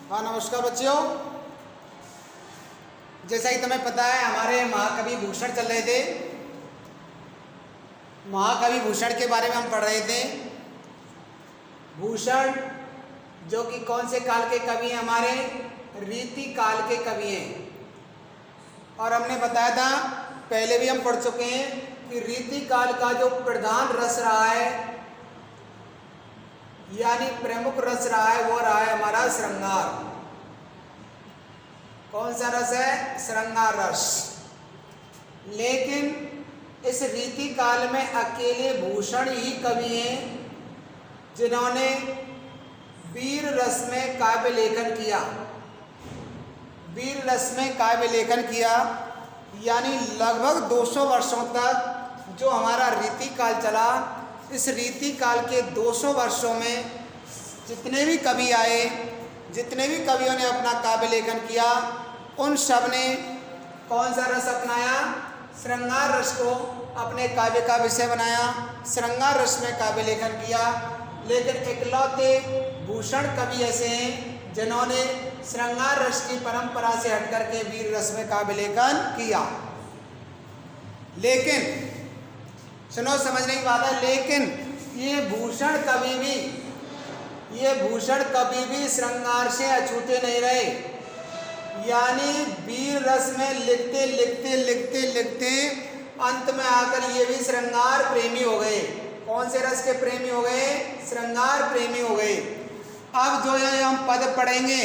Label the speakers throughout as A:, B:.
A: हाँ नमस्कार बच्चों। जैसा कि तुम्हें पता है हमारे महाकवि भूषण चल रहे थे। महाकवि भूषण के बारे में हम पढ़ रहे थे। भूषण जो कि कौन से काल के कवि हैं? हमारे रीति काल के कवि हैं। और हमने बताया था, पहले भी हम पढ़ चुके हैं कि रीति काल का जो प्रधान रस रहा है यानी प्रमुख रस रहा है वो रहा है हमारा श्रृंगार। कौन सा रस है? श्रृंगार रस। लेकिन इस रीति काल में अकेले भूषण ही कवि हैं जिन्होंने वीर रस में काव्य लेखन किया। वीर रस में काव्य लेखन किया यानी लगभग 200 वर्षों तक जो हमारा रीति काल चला, इस रीति काल के 200 वर्षों में जितने भी कवि आए, जितने भी कवियों ने अपना काव्य लेखन किया, उन सब ने कौन सा रस अपनाया? श्रृंगार रस को अपने काव्य का विषय बनाया, श्रृंगार रस में काव्य लेखन किया। लेकिन इकलौते भूषण कवि ऐसे हैं जिन्होंने श्रृंगार रस की परंपरा से हटकर के वीर रस में काव्य लेखन किया। लेकिन सुनो, समझने की बात है, लेकिन ये भूषण कवि भी श्रृंगार से अछूते नहीं रहे। यानी वीर रस में लिखते लिखते लिखते लिखते अंत में आकर ये भी श्रृंगार प्रेमी हो गए। कौन से रस के प्रेमी हो गए? श्रृंगार प्रेमी हो गए। अब जो है हम पद पढ़ेंगे,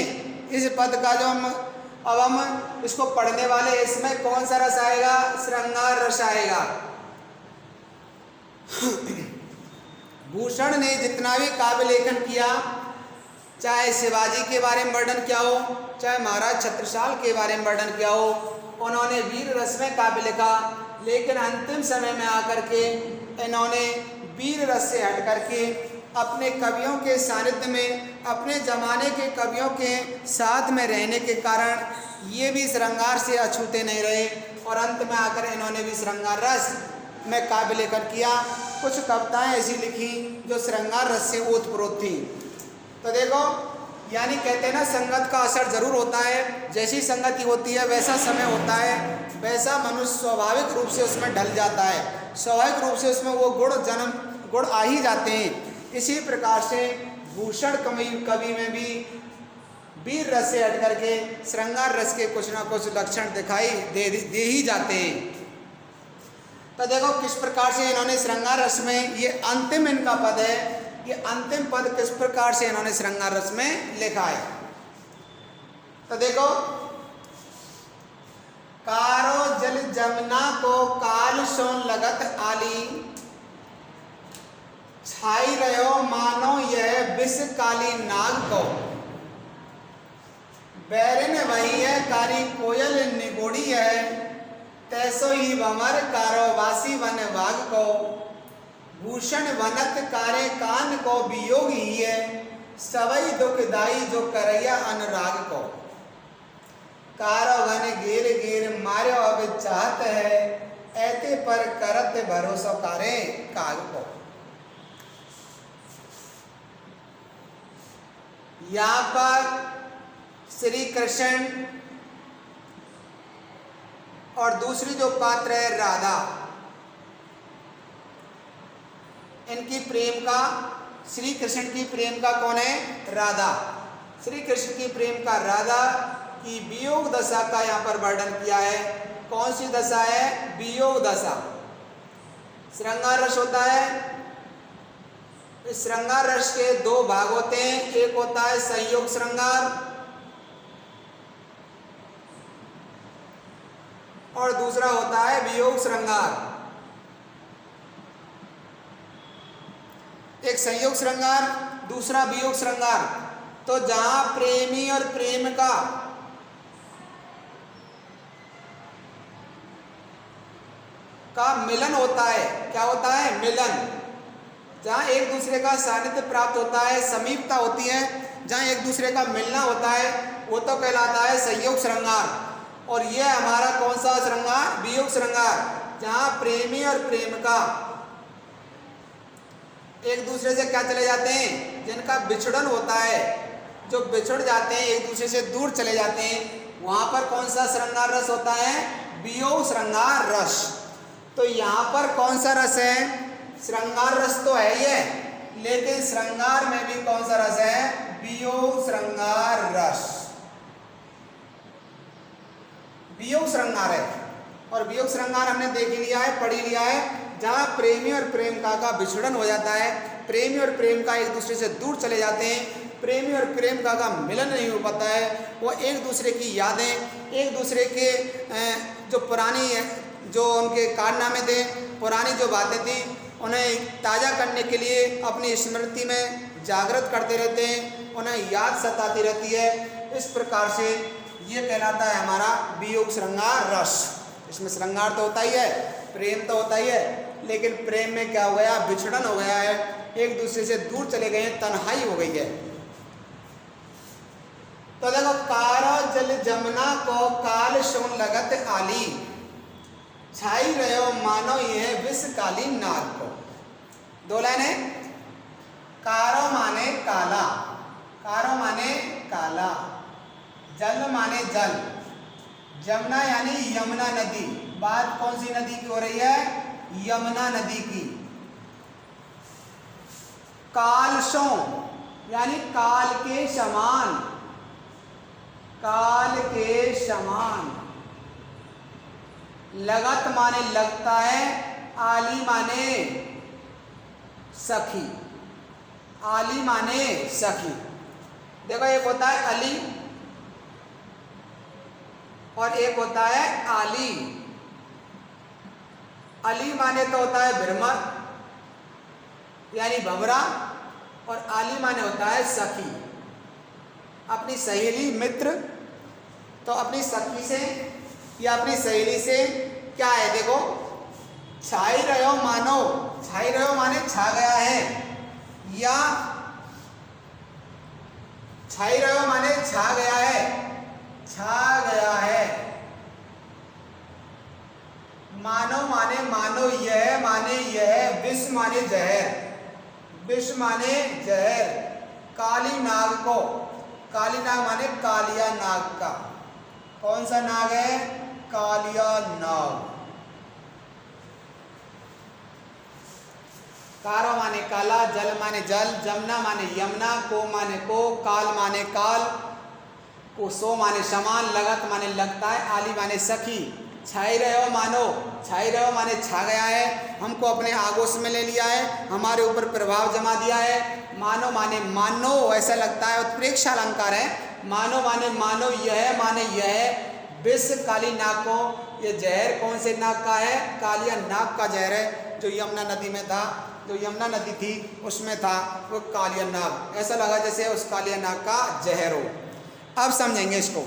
A: इस पद का जो हम इसको पढ़ने वाले, इसमें कौन सा रस आएगा? श्रृंगार रस आएगा। भूषण ने जितना भी काव्य लेखन किया, चाहे शिवाजी के बारे में वर्णन किया हो, चाहे महाराज छत्रसाल के बारे में वर्णन किया हो, उन्होंने वीर रस में काव्य लिखा। लेकिन अंतिम समय में आकर के इन्होंने वीर रस से हट करके अपने कवियों के सानिध्य में, अपने ज़माने के कवियों के साथ में रहने के कारण ये भी श्रृंगार से अछूते नहीं रहे और अंत में आकर इन्होंने भी श्रृंगार रस में काव्य लेखन किया। कुछ कविताएं ऐसी लिखी जो श्रृंगार रस से ओतप्रोत थी। तो देखो, यानी कहते हैं ना, संगत का असर जरूर होता है। जैसी संगति होती है वैसा समय होता है, वैसा मनुष्य स्वाभाविक रूप से उसमें ढल जाता है, स्वाभाविक रूप से उसमें वो गुण आ ही जाते हैं। इसी प्रकार से भूषण कवि में भी वीर रस से हट करके श्रृंगार रस के कुछ ना कुछ लक्षण दिखाई दे ही जाते हैं। तो देखो किस प्रकार से इन्होंने श्रृंगार रस में, ये अंतिम इनका पद है, ये अंतिम पद किस प्रकार से इन्होंने श्रृंगार रस में लिखा है। तो देखो, कारो जल जमुना को काल सोन लगत आली, छाई रहो मानो यह विष काली नाग को, बैरिन वही है कारी कोयल निगोड़ी है, तैसो ही भमर कारोवासी वन बाग को, भूषण वनत कारे कान को वियोग ही है, सवई दुखदाई जो करैया अनुराग को, कारो वन घेर घेर मारो अब चाहत है, ऐते पर करत भरोसा कारे काग को। यहाँ पर श्री कृष्ण और दूसरी जो पात्र है राधा, इनकी प्रेम का, श्री कृष्ण की प्रेम का कौन है? राधा। श्री कृष्ण की प्रेम का राधा की वियोग दशा का यहाँ पर वर्णन किया है। कौन सी दशा है? वियोग दशा। श्रृंगार रस होता है, इस श्रृंगार रस के दो भाग होते हैं। एक होता है संयोग श्रृंगार और दूसरा होता है वियोग श्रृंगार। एक संयोग श्रृंगार, दूसरा वियोग श्रृंगार। तो जहां प्रेमी और प्रेमिका का मिलन होता है, क्या होता है? मिलन। जहां एक दूसरे का सानिध्य प्राप्त होता है, समीपता होती है, जहां एक दूसरे का मिलना होता है, वो तो कहलाता है संयोग श्रृंगार। और यह हमारा कौन सा श्रृंगार? वियोग श्रृंगार, जहां प्रेमी और प्रेमिका एक दूसरे से क्या चले जाते हैं, जिनका विछड़न होता है, जो बिछुड़ जाते हैं, एक दूसरे से दूर चले जाते हैं, वहाँ पर कौन सा श्रृंगार रस होता है? वियोग श्रृंगार रस। तो यहाँ पर कौन सा रस है? श्रृंगार रस तो है ही है, लेकिन श्रृंगार में भी कौन सा रस है? वियोग श्रृंगार रस। वियोग श्रृंगार है, और वियोग श्रृंगार हमने देख लिया है, पढ़ लिया है, जहाँ प्रेमी और प्रेमिका का विछड़न हो जाता है, प्रेमी और प्रेमिका एक दूसरे से दूर चले जाते हैं, प्रेमी और प्रेमिका का मिलन नहीं हो पाता है, वो एक दूसरे की यादें, एक दूसरे के जो पुरानी जो उनके कारनामे थे, पुरानी जो बातें थी, उन्हें ताज़ा करने के लिए अपनी स्मृति में जागृत करते रहते हैं, उन्हें याद सताती रहती है। इस प्रकार से ये कहलाता है हमारा वियोग श्रृंगार रस। इसमें श्रृंगार तो होता ही है, प्रेम तो होता ही है, लेकिन प्रेम में क्या हो गया? विछड़न हो गया है, एक दूसरे से दूर चले गए हैं, तन्हाई हो गई है। तो देखो, कारो जल जमुना को काल सोन लगत आली, छाई रहो मानो यह विष काली नाग को। दो लाइन है। कारो माने काला, कारो माने काला, जल माने जल, जमुना यानी यमुना नदी। बात कौन सी नदी की हो रही है? यमुना नदी की। कालसों यानी काल के समान, काल के समान, लगत माने लगता है, आली माने सखी, आली माने सखी। देखो, एक होता है अली और एक होता है आली। अली माने तो होता है भ्रमर यानी भंवरा, और आली माने होता है सखी, अपनी सहेली, मित्र। तो अपनी सखी से या अपनी सहेली से क्या है? देखो, छाई रहो मानो, छाई रहो माने छा गया है, या छाई रहो माने छा गया है, छा गया है। मानो माने मानो, यह माने यह, विष माने जहर, विष माने जहर। काली नाग को, काली नाग माने कालिया नाग का। कौन सा नाग है? कालिया नाग। कारो माने काला, जल माने जल, जमुना माने यमुना, को माने को, काल माने काल, को सो माने समान, लगत माने लगता है, आली माने सखी। छाई रहो मानो, छाई रहो माने छा गया है, हमको अपने आगोश में ले लिया है, हमारे ऊपर प्रभाव जमा दिया है। मानो माने मानो, ऐसा लगता है, उत्प्रेक्ष अलंकार है। मानो माने मानो, यह माने यह, विष काली नाग को, ये जहर कौन से नाग का है? कालिया नाग का जहर है, जो यमुना नदी में था, जो यमुना नदी थी उसमें था, वो कालिया नाग। ऐसा लगा जैसे उस कालिया नाग का जहर हो। अब समझेंगे इसको।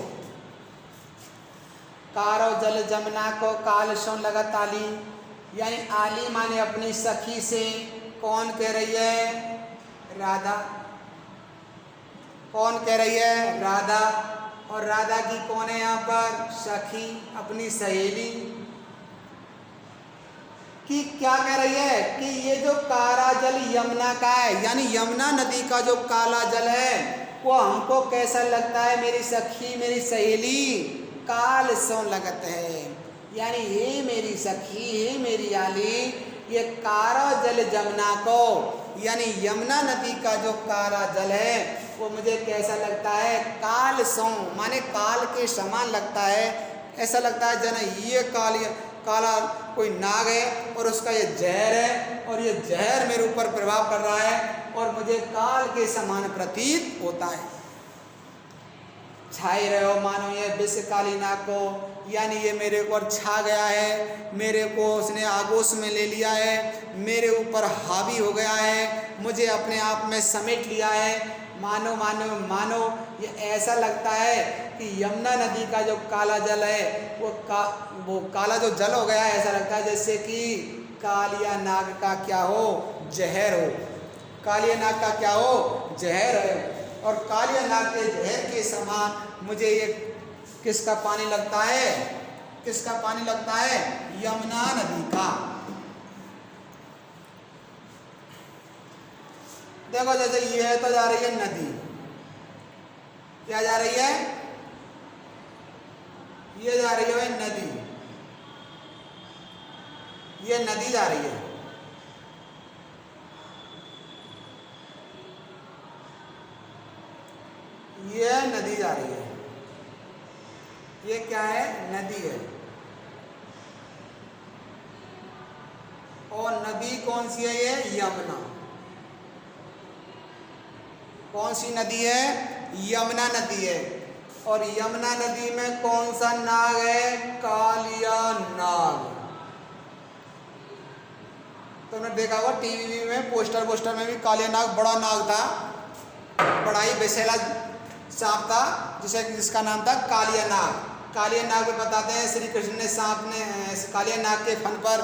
A: कारो जल जमुना को काल सोन लगत आली, यानी आली माने अपनी सखी से। कौन कह रही है? राधा। कौन कह रही है? राधा। और राधा की कौन है यहाँ पर? सखी, अपनी सहेली। कि क्या कह रही है? कि ये जो काला जल यमुना का है, यानी यमुना नदी का जो काला जल है, वो हमको कैसा लगता है? मेरी सखी, मेरी सहेली, काल सो लगत है। यानी हे मेरी सखी, हे मेरी आली, ये काला जल जमुना को, यानी यमुना नदी का जो काला जल है, वो मुझे कैसा लगता है? काल सो माने काल के समान लगता है। ऐसा लगता है जन ये काला कोई नाग है और उसका ये जहर है, और ये जहर मेरे ऊपर प्रभाव कर रहा है और मुझे काल के समान प्रतीत होता है। छाई रहे हो मानो ये विष काली नाग को, यानी ये मेरे ऊपर छा गया है, मेरे को उसने आगोश में ले लिया है, मेरे ऊपर हावी हो गया है, मुझे अपने आप में समेट लिया है। मानो मानो मानो, ये ऐसा लगता है कि यमुना नदी का जो काला जल है, वो काला जो जल हो गया है, ऐसा लगता है जैसे कि कालिया नाग का क्या हो? जहर हो। कालिया नाग का क्या हो? जहर है। और कालिया नाग के जहर के समान मुझे ये किसका पानी लगता है? किसका पानी लगता है? यमुना नदी का। देखो, जैसे ये तो जा रही है नदी, क्या जा रही है? ये जा रही है भाई नदी, ये नदी जा रही है। ये नदी जा रही है, ये क्या है? नदी है। और नदी कौन सी है? ये यमुना। कौन सी नदी है? यमुना नदी है। और यमुना नदी में कौन सा नाग है? कालिया नाग। तुमने देखा होगा टीवी में पोस्टर में भी कालिया नाग बड़ा नाग था, बड़ा ही विषैला सांप था, जिसका नाम था कालिया नाग। कालिया नाग में बताते हैं श्री कृष्ण ने कालिया नाग के फन पर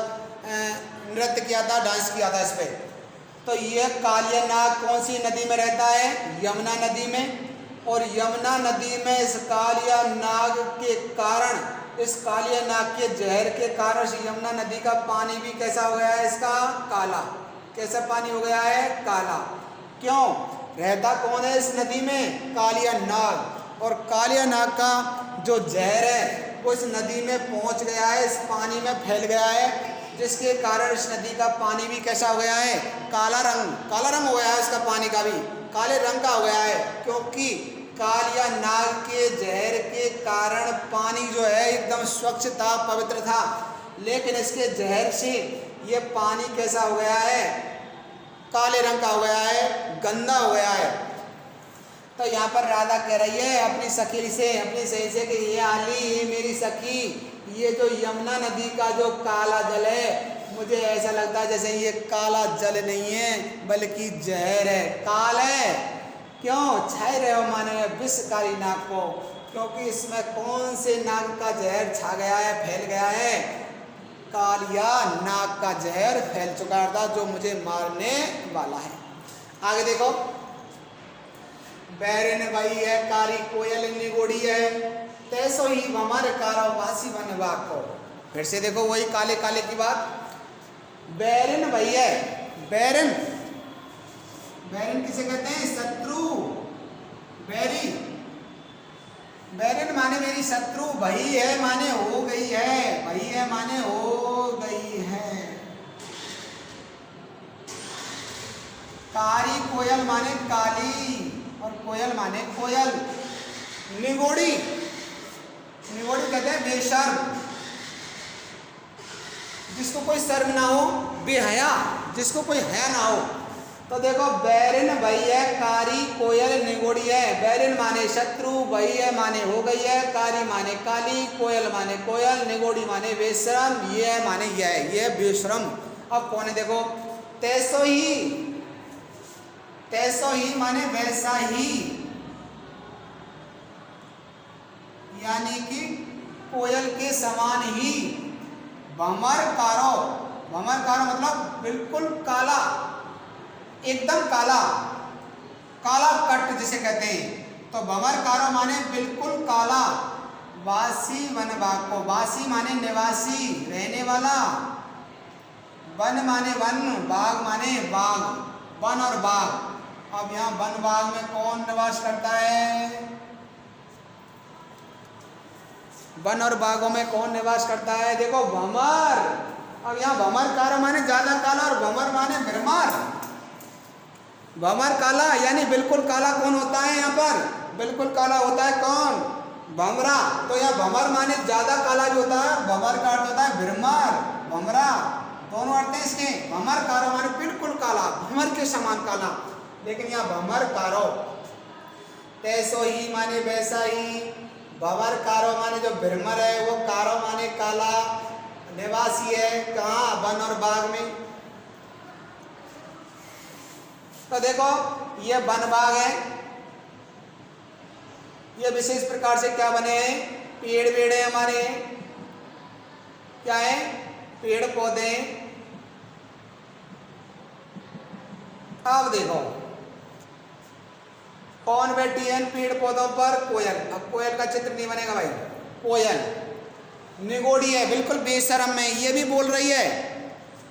A: नृत्य किया था, डांस किया था इस पे। तो ये कालिया नाग कौन सी नदी में रहता है? यमुना नदी में। और यमुना नदी में इस कालिया नाग के कारण, इस कालिया नाग के जहर के कारण यमुना नदी का पानी भी कैसा हो गया है? इसका काला। कैसा पानी हो गया है? काला। क्यों? रहता कौन है इस नदी में? कालिया नाग। और कालिया नाग का जो जहर है वो इस नदी में पहुंच गया है, इस पानी में फैल गया है, जिसके कारण इस नदी का पानी भी कैसा हो गया है? काला रंग हो गया है इसका पानी का भी, काले रंग का हो गया है। क्योंकि कालिया नाग के जहर के कारण पानी जो है एकदम स्वच्छ था, पवित्र था, लेकिन इसके जहर से ये पानी कैसा हो गया है? काले रंग का हो गया है, गंदा हो गया है। तो यहाँ पर राधा कह रही है अपनी सखी से, अपनी सही से कि ये आली मेरी सखी, ये जो यमुना नदी का जो काला जल है, मुझे ऐसा लगता है जैसे ये काला जल नहीं है बल्कि जहर है, काल है। क्यों छाए रहे हो माने विषकारी नाग को? क्योंकि इसमें कौन से नाग का जहर छा गया है, फैल गया है? कालिया नाग का जहर फैल चुका था जो मुझे मारने वाला है। आगे देखो, बैरन भाई है कारी कोयल निगोड़ी है, तैसो ही हमारे कारावासी बनवा को। फिर से देखो वही काले काले की बात। बैरन भाई है, बैरन किसे कहते हैं? शत्रु, बैरी। बैरन माने मेरी शत्रु, भई है माने हो गई है, भई है माने हो गई है। कारी कोयल माने काली, और कोयल माने कोयल। निगोड़ी कहते हैं बेशर्म, जिसको कोई शर्म ना हो, बेहया, जिसको कोई हया ना हो। तो देखो बैरन भई है, कारी कोयल निगोड़ी है। बैरन माने शत्रु, भई है माने हो गई है, कारी माने काली, कोयल माने कोयल, निगोड़ी माने बेशरम, ये माने ये बेशरम। अब कौन है देखो, तैसो ही माने वैसा ही, यानी कि कोयल के समान ही। भमर कारो मतलब बिल्कुल काला, एकदम काला, काला कट जिसे कहते हैं। तो भमर कारो माने बिल्कुल काला। वासी वनबाको, वासी माने निवासी, रहने वाला। वन माने वन, बाग माने बाग, वन और बाग। अब यहाँ वन बाग में कौन निवास करता है? वन और बागों में कौन निवास करता है? देखो भमर। अब यहाँ भमर कारो माने ज्यादा काला, और भमर माने भ्रमर। भमर काला यानी बिल्कुल काला कौन होता है? यहाँ पर बिल्कुल काला होता है कौन? भमरा। तो यहाँ भमर माने ज्यादा काला जो होता है, भमर का अर्थ होता है भ्रमर, भमरा, दोनों अर्थ हैं इसके। भमर कारो माने बिल्कुल काला, भमर के समान काला, लेकिन यहाँ भमर कारो। तैसो ही माने वैसा ही। भमर कारो माने जो भ्रमर है, वो कारो माने काला, निवासी है कहाँ? वन और बाग में। तो देखो ये वन बाग है, ये विशेष प्रकार से क्या बने हैं? पेड़ वेड़ है हमारे, क्या है? पेड़ पौधे। अब देखो कौन बैठी है इन पेड़ पौधों पर? कोयल। अब कोयल का चित्र नहीं बनेगा भाई, कोयल निगोड़ी है, बिल्कुल बेशरम में ये भी बोल रही है।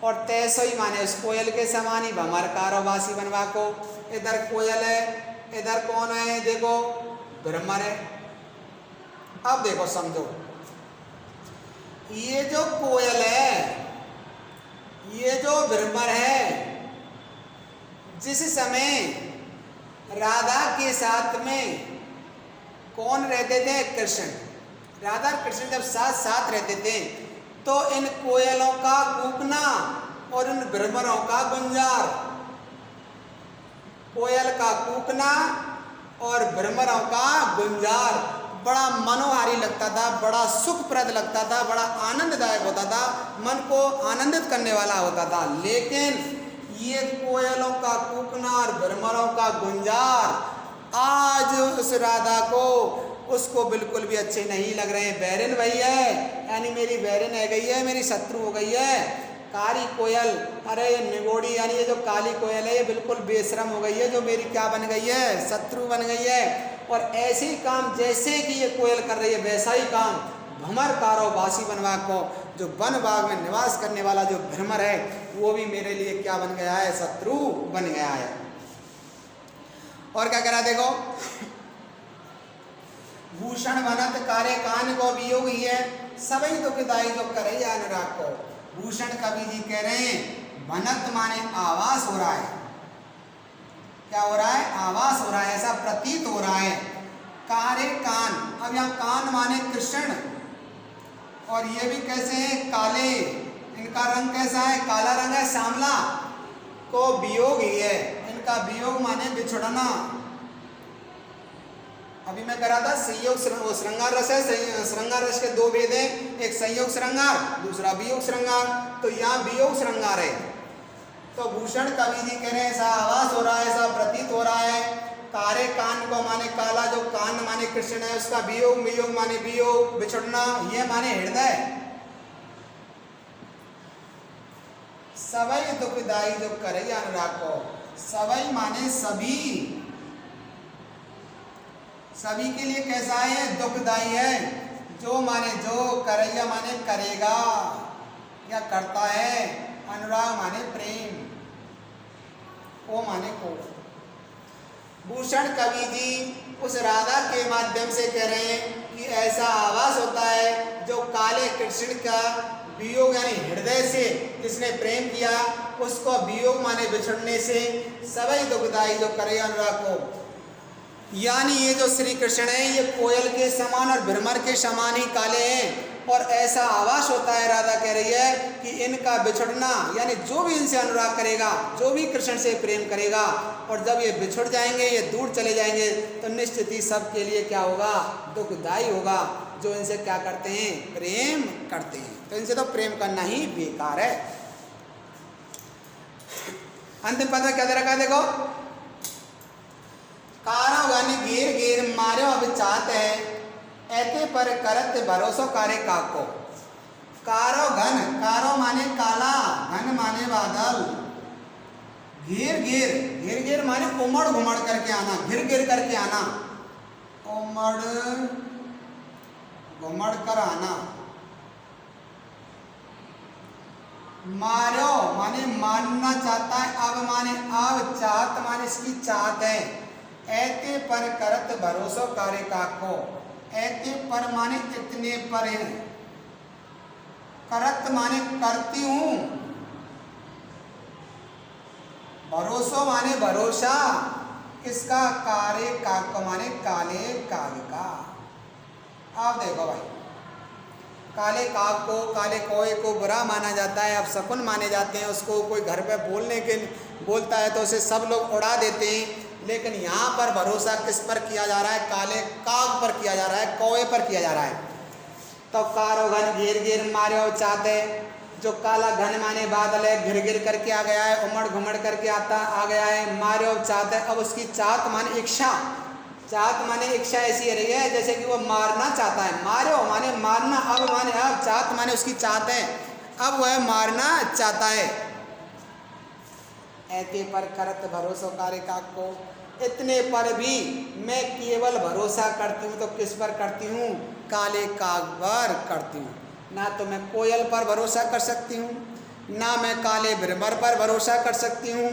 A: और तैसो ही माने उस कोयल के समान ही। भमर कारो वासी बनवा को, इधर कोयल है, इधर कौन है? देखो भ्रमर है। अब देखो समझो, ये जो कोयल है, ये जो भ्रमर है, जिस समय राधा के साथ में कौन रहते थे? कृष्ण। राधा और कृष्ण जब साथ साथ रहते थे तो इन कोयलों का कूकना और इन भ्रमरों का गुंजार, कोयल का कूकना और भ्रमरों का गुंजार बड़ा मनोहारी लगता था, बड़ा सुखप्रद लगता था, बड़ा आनंददायक होता था, मन को आनंदित करने वाला होता था। लेकिन ये कोयलों का कूकना और भ्रमरों का गुंजार आज उस राधा को, उसको बिल्कुल भी अच्छे नहीं लग रहे हैं। बैरन भई है, यानी मेरी बैरन है गई है, मेरी शत्रु हो गई है। काली कोयल, अरे ये निगोड़ी यानी ये जो काली कोयल है, ये बिल्कुल बेशरम हो गई है, जो मेरी क्या बन गई है? शत्रु बन गई है। और ऐसे ही काम जैसे कि ये कोयल कर रही है, वैसा ही काम भ्रमर कारो बासी बनवा को, जो वन बाग में निवास करने वाला जो भ्रमर है, वो भी मेरे लिए क्या बन गया है? शत्रु बन गया है। और क्या करा देखो, भूषण बनत कार्य कान को वियोग ही है, सभी दुखदाई जो करे अनुराग को। भूषण कवि जी कह रहे हैं, बनत माने आवास हो रहा है। क्या हो रहा है? आवास हो रहा है, ऐसा प्रतीत हो रहा है। कार्य कान, अब यहाँ कान माने कृष्ण, और ये भी कैसे हैं? काले, इनका रंग कैसा है? काला रंग है, श्यामला को वियोग ही है, इनका वियोग माने बिछुड़ना। अभी मैं कह रहा था संयोग श्रृंगार रस है, श्रृंगार रस के दो भेद हैं, एक संयोग श्रृंगार, दूसरा वियोग श्रृंगार। तो यहाँ वियोग श्रृंगार है। तो भूषण कवि जी कह रहे हैं, ऐसा आवास हो रहा है, ऐसा प्रतीत हो रहा है। कारे कान को माने काला, जो कान माने कृष्ण है, उसका वियोग, वियोग माने वियोग, बिछुड़ना, ये माने हृदय। सवई दुखदाई जो करे अनुराग को, सवई माने सभी, सभी के लिए कैसा है? दुखदाई है। जो माने जो, करैया माने करेगा या करता है, अनुराग माने प्रेम, को माने को। भूषण कवि जी उस राधा के माध्यम से कह रहे हैं कि ऐसा आवास होता है जो काले कृष्ण का वियोग यानी हृदय से जिसने प्रेम किया, उसको वियोग माने बिछड़ने से सभी दुखदाई जो करे अनुराग को। यानी ये जो श्री कृष्ण है, ये कोयल के समान और भ्रमर के समान ही काले हैं, और ऐसा आवास होता है, राधा कह रही है कि इनका बिछुड़ना, यानी जो भी इनसे अनुराग करेगा, जो भी कृष्ण से प्रेम करेगा, और जब ये बिछुड़ जाएंगे, ये दूर चले जाएंगे, तो निश्चित ही सबके लिए क्या होगा? दुखदाई होगा। जो इनसे क्या करते हैं? प्रेम करते हैं। तो इनसे तो प्रेम करना ही बेकार है। अंतिम पद में क्या दे रखा है देखो, कारो गन घेर घेर मार्यो अब चाहत है, ऐते पर करत भरोसो कार्य काको। कारो घन, कारो माने काला, घन माने बादल, घेर घेर, घेर घेर माने उमड़ घुमड़ करके आना, घिर घिर करके आना, उमड़ घुमड़ कर आना। मारो माने मानना चाहता है, अब माने अब, चाहत माने इसकी चाहत है। ऐते पर करत भरोसो कार्य काको, ऐते पर माने इतने पर है, करत माने करती हूँ, भरोसो माने भरोसा, किसका? कार्य काक माने काले काग का। आप देखो भाई, काले काग को, काले कोए को बुरा माना जाता है, अब शकुन माने जाते हैं। उसको कोई घर पे बोलता है तो उसे सब लोग उड़ा देते हैं। लेकिन यहाँ पर भरोसा किस पर किया जा रहा है? काले काग पर किया जा रहा है, कौए पर किया जा रहा है। तो कारो घन घेर घेर मार्यो चाहते, जो काला घन माने बादल है, घिर घिर करके आ गया है, उमड़ घुमड़ करके आ गया है। मार्यो चाहते, अब उसकी चाहत माने इच्छा, चाहत माने इच्छा ऐसी रही है जैसे कि वो मारना चाहता है। मार्यो माने मारना, अब माने अब, चाहत माने उसकी चाहत है, अब वह मारना चाहता है। ऐते पर करत भरोसा कार्य काग को, इतने पर भी मैं केवल भरोसा करती हूँ, तो किस पर करती हूँ? काले काग पर करती हूँ। ना तो मैं कोयल पर भरोसा कर सकती हूँ, ना मैं काले भ्रमर पर भरोसा कर सकती हूँ,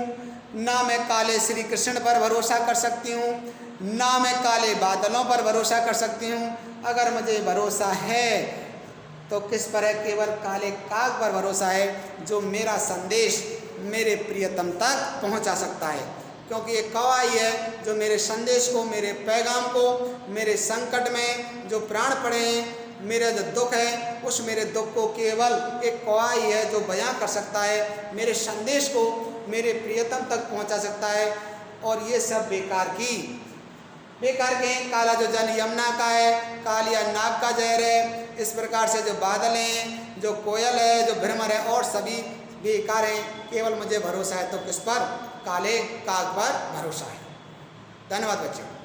A: ना मैं काले श्री कृष्ण पर भरोसा कर सकती हूँ, ना मैं काले बादलों पर भरोसा कर सकती हूँ। अगर मुझे भरोसा है तो किस पर है? केवल काले काग पर भरोसा है, जो मेरा संदेश मेरे प्रियतम तक पहुंचा सकता है। क्योंकि ये कौवा ही है जो मेरे संदेश को, मेरे पैगाम को, मेरे संकट में जो प्राण पड़े हैं, मेरा जो दुख है, उस मेरे दुख को केवल एक कौवा ही है जो बयां कर सकता है, मेरे संदेश को मेरे प्रियतम तक पहुंचा सकता है। और ये सब बेकार के हैं। काला जो जल यमुना का है, कालिया नाग का जहर है। इस प्रकार से जो बादल हैं, जो कोयल है, जो भ्रमर है, और सभी बेकार हैं। केवल मुझे भरोसा है तो किस पर? काले काग पर भरोसा है। धन्यवाद बच्चों।